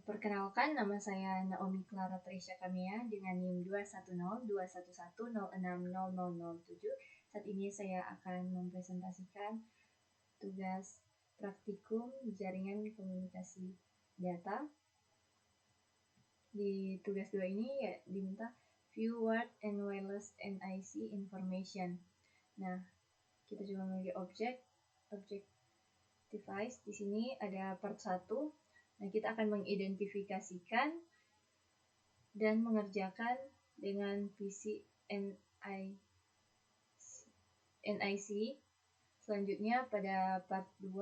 Perkenalkan, nama saya Naomi Clara Trisha Kamia dengan NIM 2102110600007. Saat ini saya akan mempresentasikan tugas praktikum jaringan komunikasi data. Di tugas 2 ini ya diminta view word and wireless NIC information. Nah, kita juga memiliki objek device. Di sini ada part 1. Nah, kita akan mengidentifikasikan dan mengerjakan dengan PC NIC. Selanjutnya pada part 2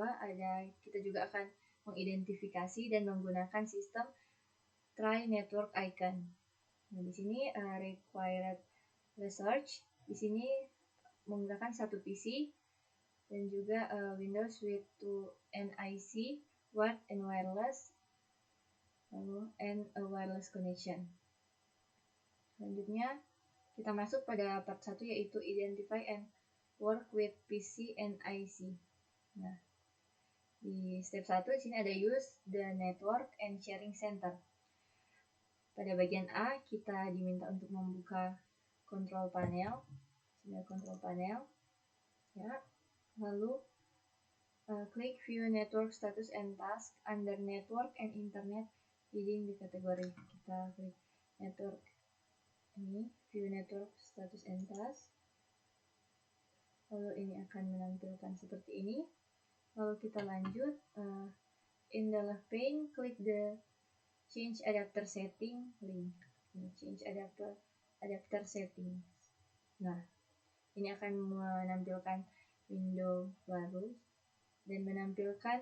kita juga akan mengidentifikasi dan menggunakan sistem Try Network Icon. Nah, di sini required research. Di sini menggunakan satu PC dan juga Windows with 2 NIC, wired and wireless, and a wireless connection. Selanjutnya kita masuk pada part 1 yaitu identify and work with PC and IC. Nah, di step 1 di sini ada use the network and sharing center. Pada bagian A kita diminta untuk membuka control panel. Sudah control panel. Ya. Lalu klik view network status and task under network and internet within the kategori. Kita klik network ini, view network status and task. Lalu ini akan menampilkan seperti ini. Lalu kita lanjut, in the left pane, klik the change adapter setting link. Change adapter settings. Nah, ini akan menampilkan window baru dan menampilkan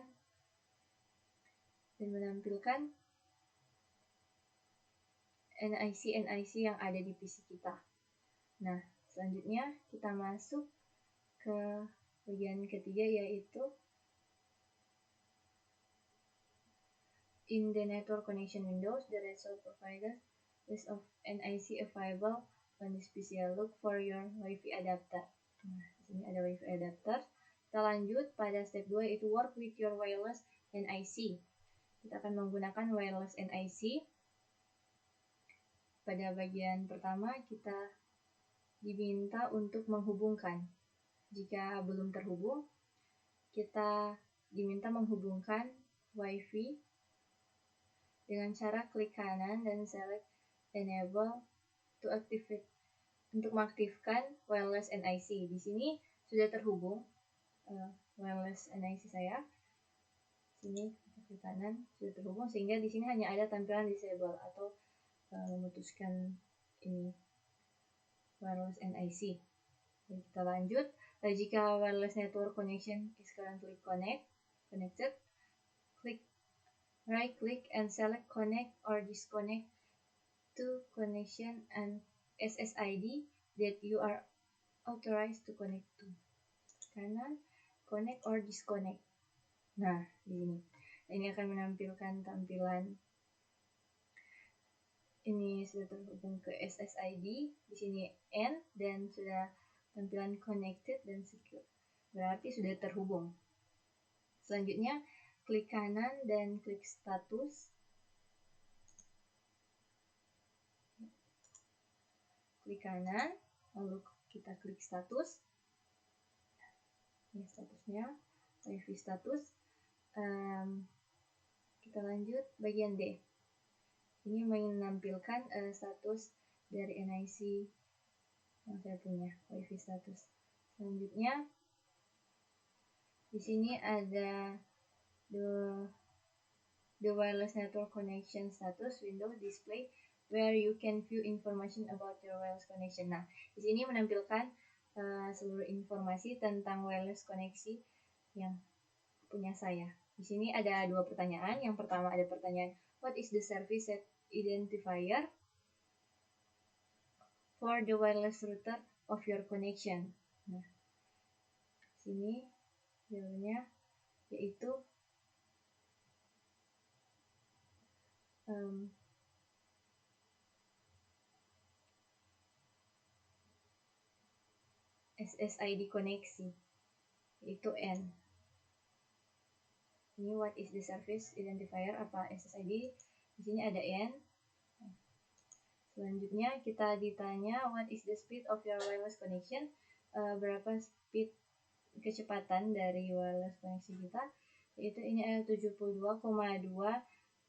NIC yang ada di PC kita. Nah, selanjutnya kita masuk ke bagian ketiga yaitu in the network connection windows, the result provided list of NIC available on this PC. Look for your WiFi adapter. Nah, di sini ada WiFi adapter. Kita lanjut pada step 2 yaitu work with your wireless NIC. Kita akan menggunakan wireless NIC. Pada bagian pertama kita diminta untuk menghubungkan. Jika belum terhubung, kita diminta menghubungkan WiFi dengan cara klik kanan dan select enable to activate untuk mengaktifkan wireless NIC. Di sini sudah terhubung wireless NIC saya. Sini klik kanan sudah terhubung sehingga di sini hanya ada tampilan disable atau memutuskan ini wireless NIC. Jadi kita lanjut. Jika wireless network connection is currently connected, right click and select connect or disconnect to connection and SSID that you are authorized to connect to. Kanan, connect or disconnect. Nah, di sini. Ini akan menampilkan tampilan ini sudah terhubung ke SSID, di sini N dan sudah tampilan connected dan secure. Berarti sudah terhubung. Selanjutnya, klik kanan dan klik status. Klik kanan, lalu kita klik status. Ini statusnya, WiFi status. Kita lanjut bagian D. Ini menampilkan status dari NIC yang saya punya, WiFi status. Selanjutnya, di sini ada the wireless network connection status window display where you can view information about your wireless connection. Nah, di sini menampilkan seluruh informasi tentang wireless koneksi yang punya saya. Di sini ada dua pertanyaan. Yang pertama ada pertanyaan, what is the service set identifier for the wireless router of your connection? Nah, sini jawabannya yaitu SSID koneksi, yaitu N. Ini what is the service identifier, apa SSID Di sini ada N. Selanjutnya kita ditanya what is the speed of your wireless connection? Berapa speed kecepatan dari wireless koneksi kita? Yaitu ini ada 72,2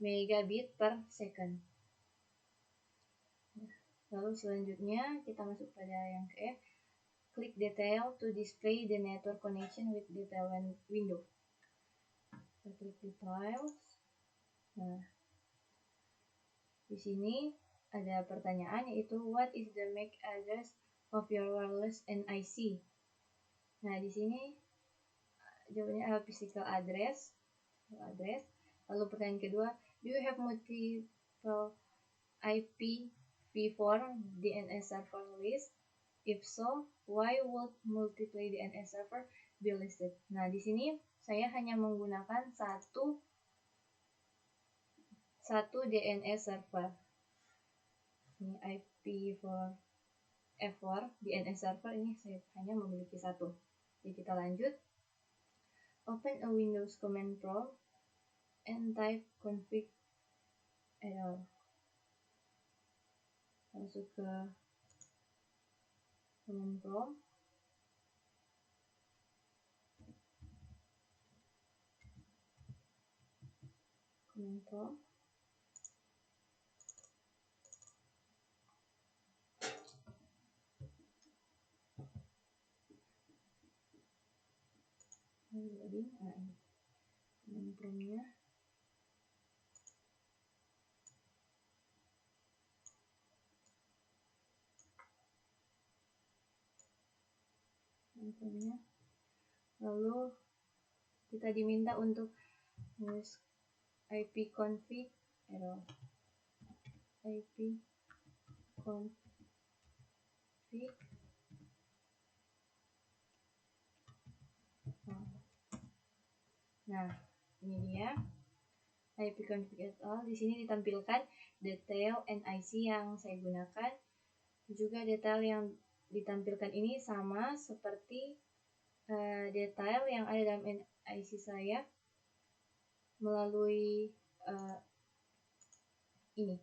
megabit per second. Lalu selanjutnya kita masuk pada yang ke F. Click detail to display the network connection with detail window. Kita klik details. Nah, di sini ada pertanyaan yaitu what is the MAC address of your wireless NIC? Nah, di sini jawabannya adalah physical address. Lalu pertanyaan kedua, do you have multiple IPv4 DNS server list? If so, why would multiple DNS server be listed? Nah, di sini saya hanya menggunakan satu DNS server. Ini IPv4 DNS server, ini saya hanya memiliki satu. Jadi kita lanjut. Open a Windows command prompt and type config error. Masuk ke command prompt. Loading. Nah, ini command prompt-nya. Lalu kita diminta untuk menulis ipconfig error. ipconfig. Nah, ini dia ipconfig error. Di sini ditampilkan detail NIC yang saya gunakan. Juga detail yang ditampilkan ini sama seperti detail yang ada dalam NIC saya melalui ini.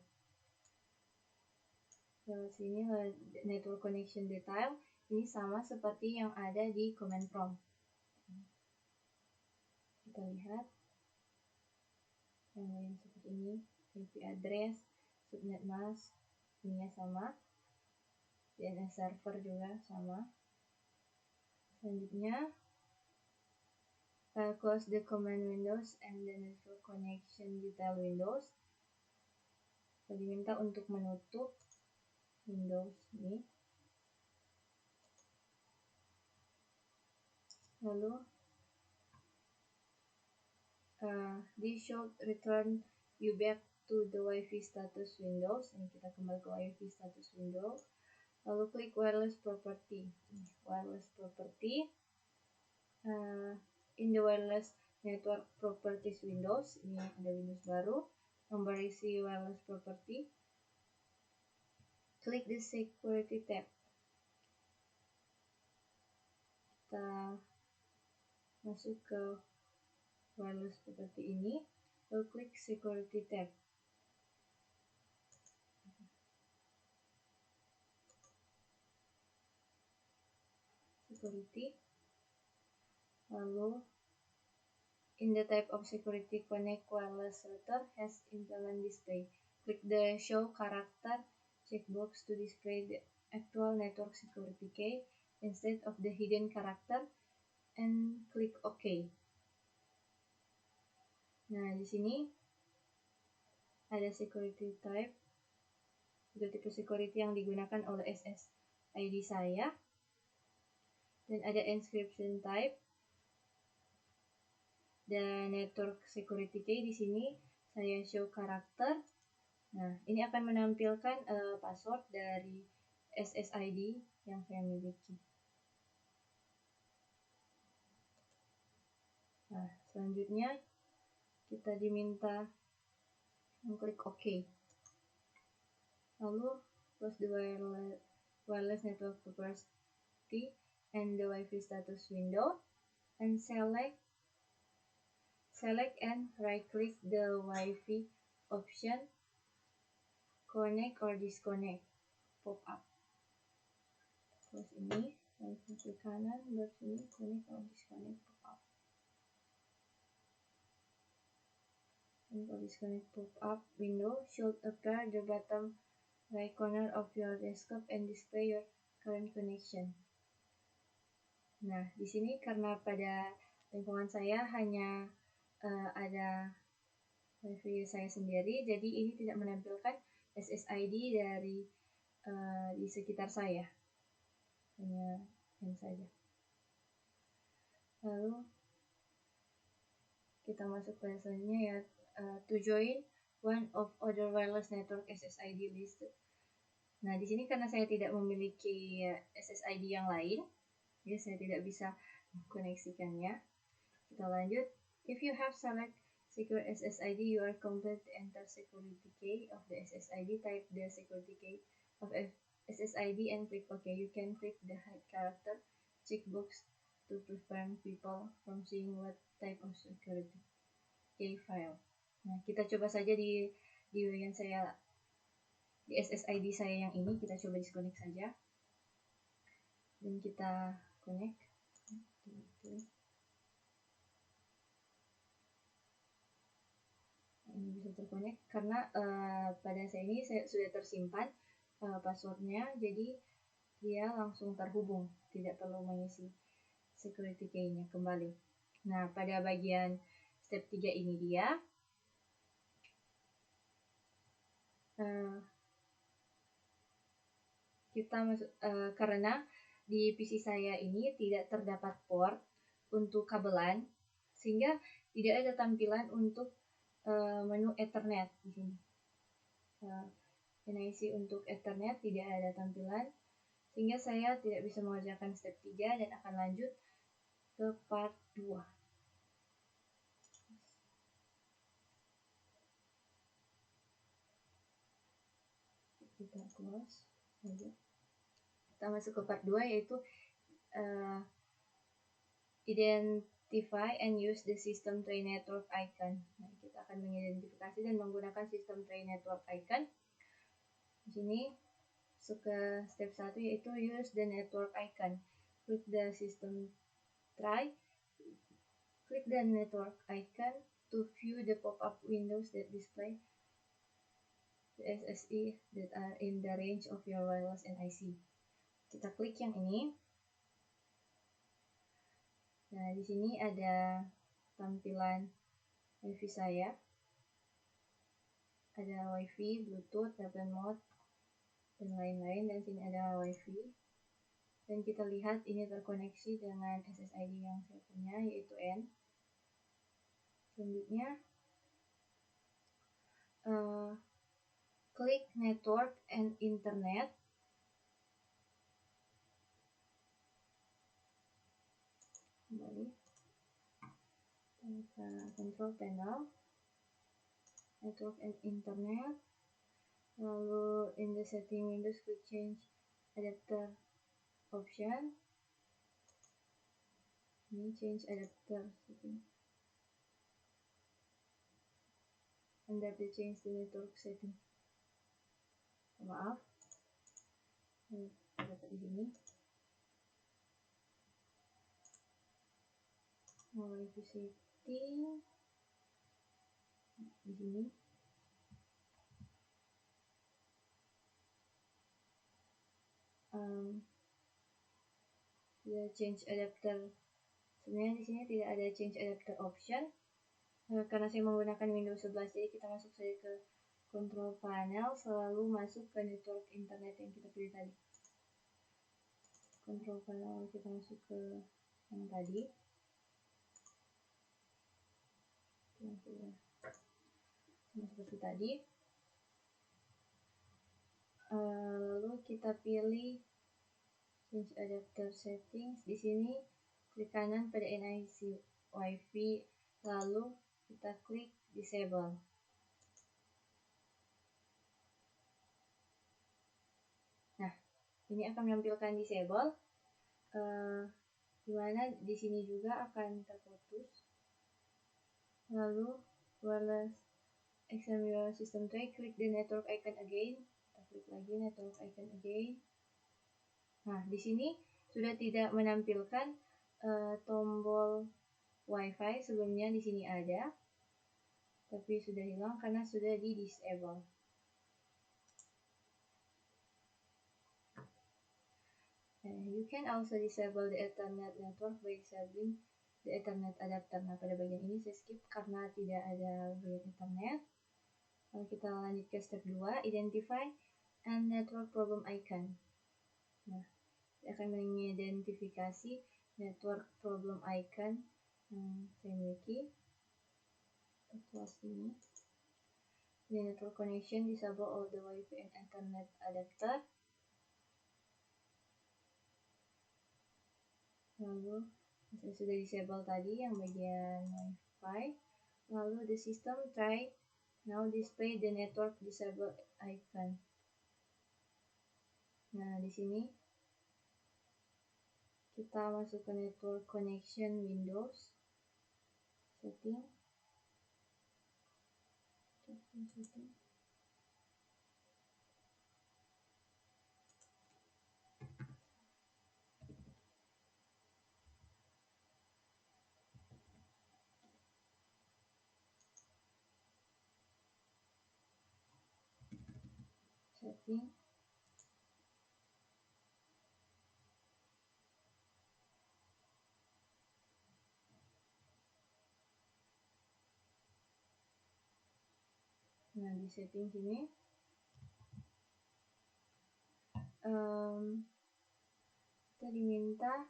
Lewat sini network connection detail ini sama seperti yang ada di command prompt. Kita lihat yang seperti ini, IP address, subnet mask, ininya sama, DNS server juga sama. Selanjutnya close the command windows and the network connection detail windows. Kita diminta untuk menutup Windows ini. Lalu this should return you back to the Wi-Fi status windows. Ini kita kembali ke Wi-Fi status window. Lalu klik wireless property. Wireless property. In the wireless network properties windows, ini ada Windows baru yang berisi wireless property. Klik the security tab. Kita masuk ke wireless property ini, lalu klik security tab. Security. Lalu in the type of security, connect wireless router has implement display. Klik the show character checkbox to display the actual network security key instead of the hidden character and klik OK. Nah, di sini ada security type, tipe security yang digunakan oleh SSID saya, dan ada encryption type dan network security key. Di sini saya show karakter. Nah, ini akan menampilkan password dari SSID yang saya miliki. Nah, selanjutnya kita diminta mengklik OK. Lalu close the wireless network property and the Wi-Fi status window and select and right click the Wi-Fi option connect or disconnect pop up. Terus ini, klik kanan, baru sini connect or disconnect pop up. Connect or disconnect pop up window should appear the bottom right corner of your desktop and display your current connection. Nah, di sini karena pada lingkungan saya hanya ada wifi saya sendiri, jadi ini tidak menampilkan SSID dari di sekitar saya, hanya yang saja. Lalu kita masuk pada selanjutnya ya, to join one of other wireless network SSID listed. Nah, di sini karena saya tidak memiliki SSID yang lain, ya saya tidak bisa mengkoneksikannya. Kita lanjut. If you have select secure SSID, you are compelled to enter security key of the SSID. Type the security key of SSID and click OK. You can click the hide character checkbox to prevent people from seeing what type of security key file. Nah, kita coba saja di bagian saya, di SSID saya yang ini, kita coba disconnect saja. Dan kita connect. Ini bisa terconnect karena pada saya ini sudah tersimpan passwordnya, jadi dia langsung terhubung, tidak perlu mengisi security key-nya kembali. Nah, pada bagian step 3 ini dia kita masuk karena di PC saya ini tidak terdapat port untuk kabelan, sehingga tidak ada tampilan untuk menu Ethernet di sini. NIC untuk Ethernet tidak ada tampilan, sehingga saya tidak bisa mengerjakan step 3 dan akan lanjut ke part 2. Kita close saja. Kita masuk ke part 2, yaitu identify and use the system tray network icon. Nah, kita akan mengidentifikasi dan menggunakan system tray network icon. Di sini masuk ke step 1, yaitu use the network icon. Click the system tray. Click the network icon to view the pop-up windows that display the SSI that are in the range of your wireless NIC. Kita klik yang ini. Nah, di sini ada tampilan WiFi saya. Ada WiFi, Bluetooth, airplane mode, dan lain-lain. Dan sini ada WiFi. Dan kita lihat ini terkoneksi dengan SSID yang saya punya, yaitu N. Selanjutnya, klik Network and Internet. Kembali. Kita control panel. Network and Internet. Lalu in the setting Windows, klik change adapter option. Ini change adapter setting. Anda bisa change the network setting. Maaf, dapat di sini. WiFi setting di sini. Change adapter. Sebenarnya di sini tidak ada change adapter option. Karena saya menggunakan Windows 11, jadi kita masuk saja ke control panel, selalu masuk ke network internet yang kita pilih tadi. Control panel kita masuk ke yang tadi. Sama seperti tadi. Lalu kita pilih change adapter settings. Di sini klik kanan pada NIC WiFi, lalu kita klik disable. Nah, ini akan menampilkan disable, dimana di sini juga akan terputus. Lalu wireless examine your system tray, klik the network icon again. Kita klik lagi network icon again. Nah, di sini sudah tidak menampilkan tombol WiFi. Sebelumnya di sini ada, tapi sudah hilang karena sudah di disable. You can also disable the Ethernet network by disabling the Ethernet adapter. Nah, pada bagian ini saya skip karena tidak ada bagian Ethernet. Lalu kita lanjut ke step 2, identify and network problem icon. Nah, saya akan mengidentifikasi network problem icon yang saya miliki. Close ini. The network connection, disable all the Wi-Fi and Ethernet adapter. Lalu saya sudah disable tadi yang bagian Wi-Fi. Lalu the system try now display the network disable icon. Nah, di sini kita masuk ke network connection Windows setting. Nah, di setting sini kita diminta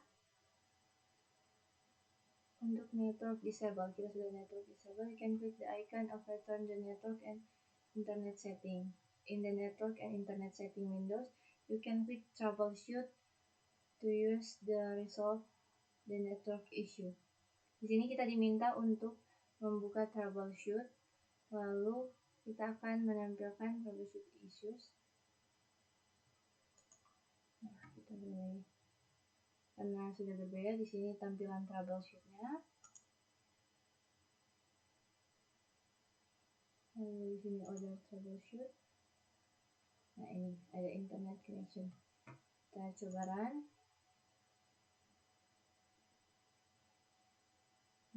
untuk network disable. Kita sudah network disable. You can click the icon of return the network and internet setting. In the network and internet setting windows, you can click troubleshoot to use the resolve the network issue. Di sini kita diminta untuk membuka troubleshoot, lalu kita akan menampilkan troubleshoot issues. Nah, kita boleh, karena sudah berbeda di sini tampilan troubleshootnya. Lalu di sini order troubleshoot. Nah, ini ada internet connection. Kita coba run.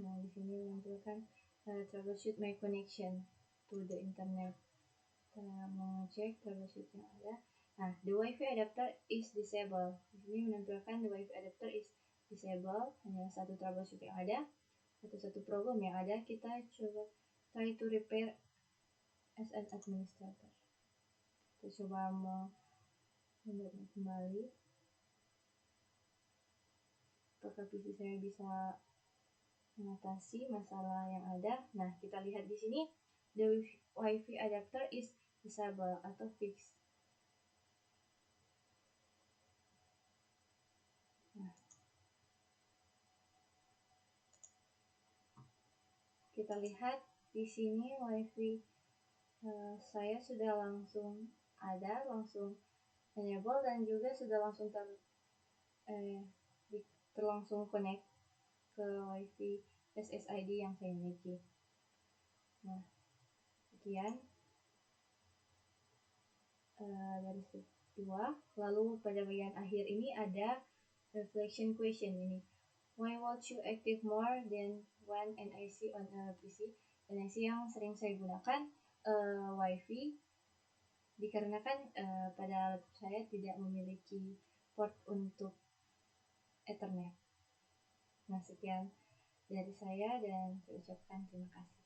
Nah, di sini menampilkan troubleshoot my connection to the internet. Kita mengecek troubleshoot yang ada. Nah, the Wi-Fi adapter is disabled. Di sini menampilkan the Wi-Fi adapter is disabled. Hanya satu troubleshoot yang ada, satu problem yang ada. Kita coba try to repair as an administrator. Kita coba membuatnya kembali. Apakah PC saya bisa mengatasi masalah yang ada? Nah, kita lihat di sini the Wi-Fi adapter is disabled atau fixed. Nah, kita lihat di sini Wi-Fi saya sudah langsung ada, langsung enable dan juga sudah langsung terlangsung connect ke Wi-Fi SSID yang saya miliki. Nah, sekian dari step 2. Lalu pada bagian akhir ini ada reflection question ini. Why won't you active more than one NIC on a PC? NIC yang sering saya gunakan Wi-Fi dikarenakan pada laptop saya tidak memiliki port untuk Ethernet. Nah, sekian dari saya dan saya ucapkan terima kasih.